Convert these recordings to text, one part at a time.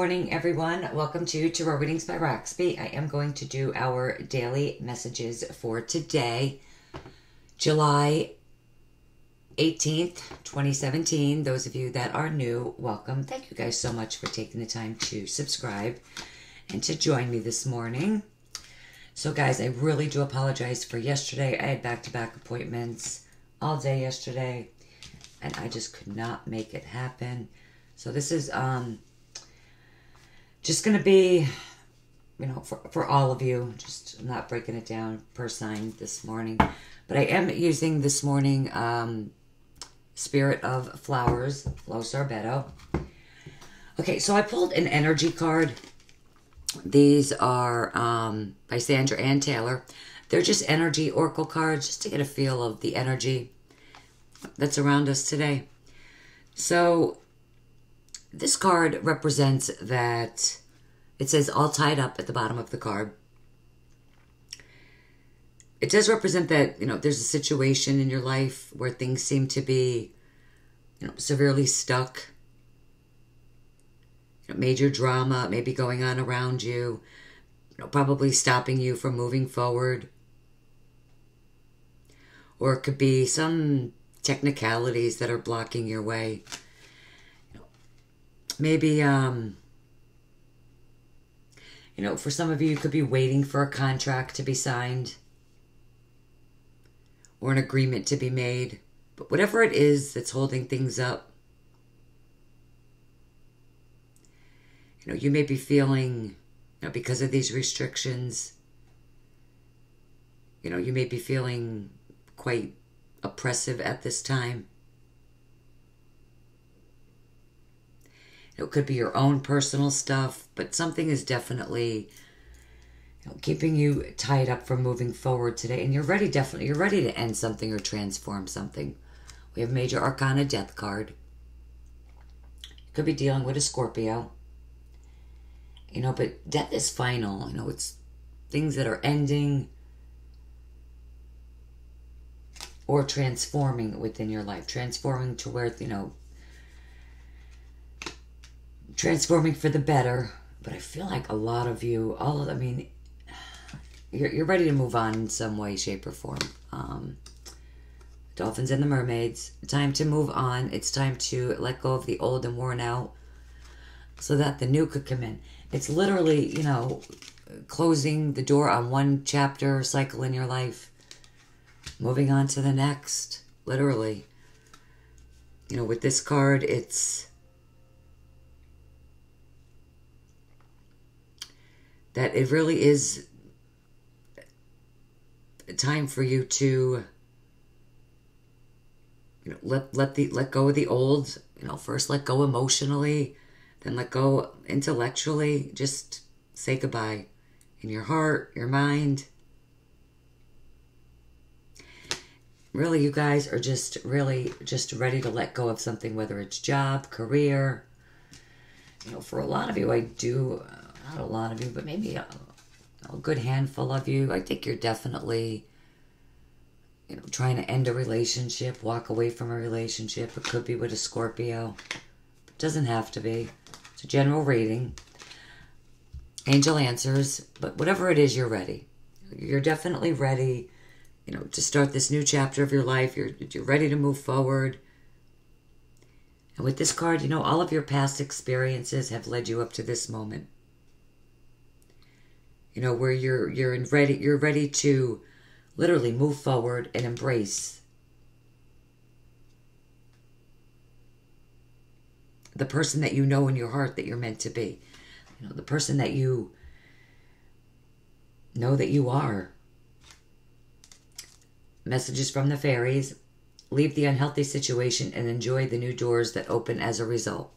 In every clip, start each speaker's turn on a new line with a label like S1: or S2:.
S1: morning, everyone. Welcome to Tarot Readings by Roxby. I am going to do our daily messages for today, July 18th, 2017. Those of you that are new, welcome. Thank you guys so much for taking the time to subscribe and to join me this morning. So guys, I really do apologize for yesterday. I had back-to-back appointments all day yesterday, and I just could not make it happen. So this is just going to be, for all of you, just I'm not breaking it down per sign this morning. But I am using this morning Spirit of Flowers, Lo Sorbetto. Okay, so I pulled an energy card. These are by Sandra Ann Taylor. They're just energy oracle cards, just to get a feel of the energy that's around us today. So this card represents that it says all tied up at the bottom of the card. It does represent that, there's a situation in your life where things seem to be, severely stuck. Major drama maybe going on around you, probably stopping you from moving forward. Or it could be some technicalities that are blocking your way. Maybe, for some of you, you could be waiting for a contract to be signed or an agreement to be made. But whatever it is that's holding things up, you may be feeling, because of these restrictions, you may be feeling quite oppressive at this time. It could be your own personal stuff, but something is definitely keeping you tied up from moving forward today. And you're ready to end something or transform something. We have Major Arcana Death card. You could be dealing with a Scorpio. But death is final. It's things that are ending or transforming within your life. Transforming to where, transforming for the better. But I feel like a lot of you, you're ready to move on in some way, shape, or form. Dolphins and the mermaids. Time to move on. It's time to let go of the old and worn out so that the new could come in. It's literally, closing the door on one chapter cycle in your life, moving on to the next, literally. With this card, it's that it really is time for you to, let go of the old. First let go emotionally, then let go intellectually. Just say goodbye in your heart, your mind. Really, you guys are just ready to let go of something, whether it's job, career. For a lot of you, not a lot of you, but maybe a good handful of you, I think you're definitely, trying to end a relationship, walk away from a relationship. It could be with a Scorpio. It doesn't have to be. It's a general reading. Angel answers, but whatever it is, you're ready. You're definitely ready, to start this new chapter of your life. You're ready to move forward. And with this card, all of your past experiences have led you up to this moment. Where you're ready to literally move forward and embrace the person that you know in your heart that you're meant to be. The person that you know that you are. Messages from the fairies. Leave the unhealthy situation and enjoy the new doors that open as a result.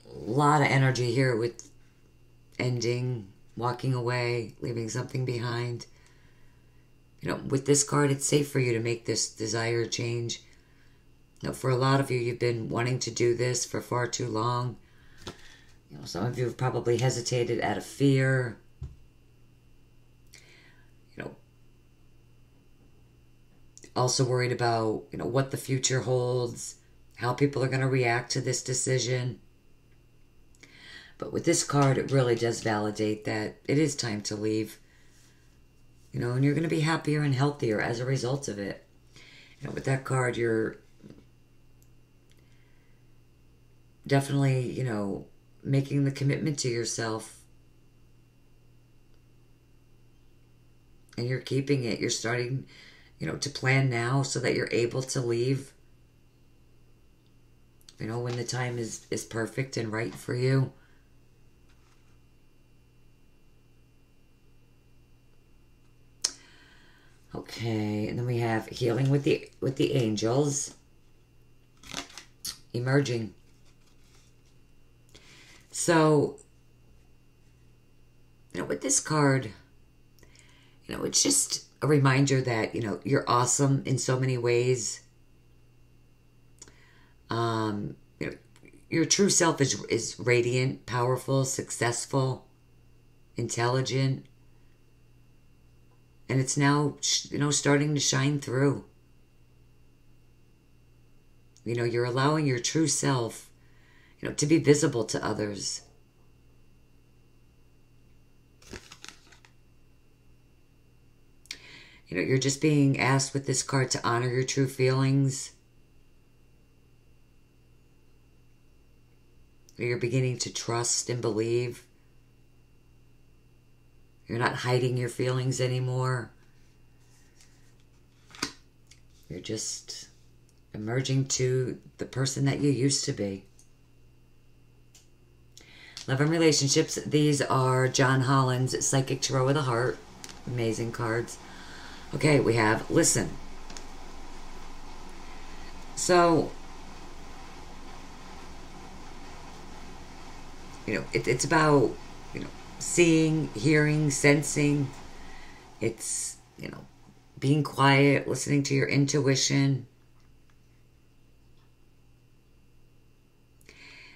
S1: A lot of energy here with ending, walking away, leaving something behind. With this card, it's safe for you to make this desired change. For a lot of you, you've been wanting to do this for far too long. Some of you have probably hesitated out of fear. Also worried about, what the future holds, how people are going to react to this decision. But with this card, it really does validate that it is time to leave. You know, and you're going to be happier and healthier as a result of it. You know, with that card, you're definitely, you know, making the commitment to yourself. And you're keeping it. You're starting, you know, to plan now so that you're able to leave. You know, when the time is perfect and right for you. Okay, and then we have healing with the angels. Emerging. So, you know, with this card, you know, it's just a reminder that, you know, you're awesome in so many ways. You know, your true self is radiant, powerful, successful, intelligent. And it's now, you know, starting to shine through. You know, you're allowing your true self, you know, to be visible to others. You know, you're just being asked with this card to honor your true feelings. You're beginning to trust and believe. You're not hiding your feelings anymore. You're just emerging to the person that you used to be. Love and relationships. These are John Holland's Psychic Tarot with a Heart. Amazing cards. Okay, we have listen. So, you know, it's about, you know, seeing, hearing, sensing. It's, you know, being quiet, listening to your intuition.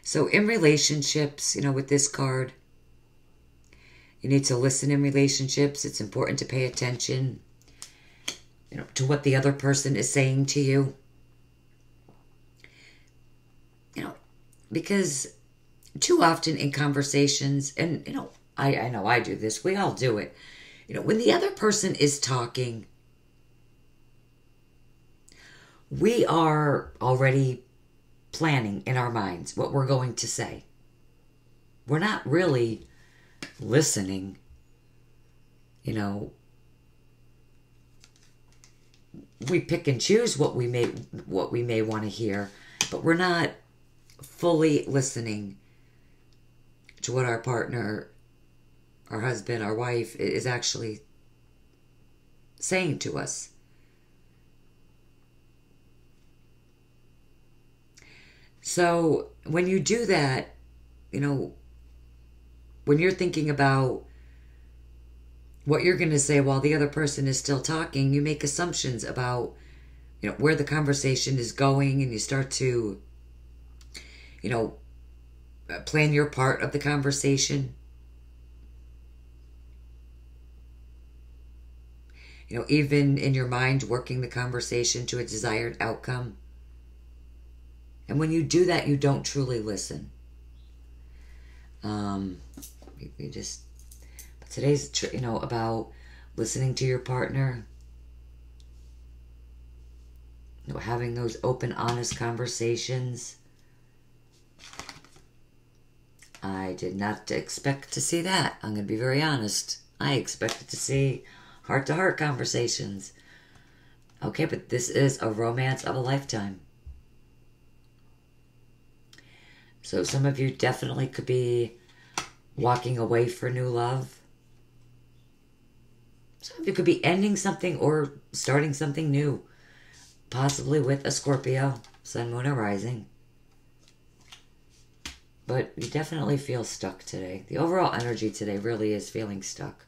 S1: So in relationships, you know, with this card, you need to listen in relationships. It's important to pay attention, you know, to what the other person is saying to you. You know, because too often in conversations, and, you know, I know I do this. We all do it. You know, when the other person is talking, we are already planning in our minds what we're going to say. We're not really listening. You know, we pick and choose what we may want to hear, but we're not fully listening to what our partner, our husband, our wife is actually saying to us. So when you do that, you know, when you're thinking about what you're going to say while the other person is still talking, you make assumptions about, you know, where the conversation is going, and you start to, you know, plan your part of the conversation. You know, even in your mind, working the conversation to a desired outcome. And when you do that, you don't truly listen. Today's, you know, about listening to your partner. You know, having those open, honest conversations. I did not expect to see that. I'm going to be very honest. I expected to see heart-to-heart conversations. Okay, but this is a romance of a lifetime. So some of you definitely could be walking away for new love. Some of you could be ending something or starting something new. Possibly with a Scorpio, Sun, Moon, or Rising. But you definitely feel stuck today. The overall energy today really is feeling stuck.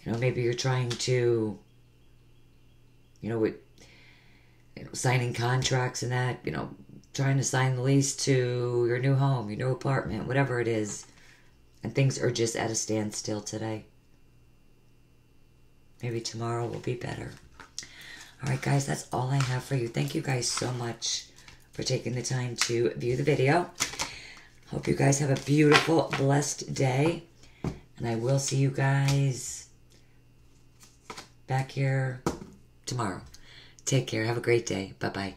S1: You know, maybe you're trying to, you know, with, you know, signing contracts and that, you know, trying to sign the lease to your new home, your new apartment, whatever it is. And things are just at a standstill today. Maybe tomorrow will be better. All right, guys, that's all I have for you. Thank you guys so much for taking the time to view the video. Hope you guys have a beautiful, blessed day. And I will see you guys back here tomorrow. Take care. Have a great day. Bye-bye.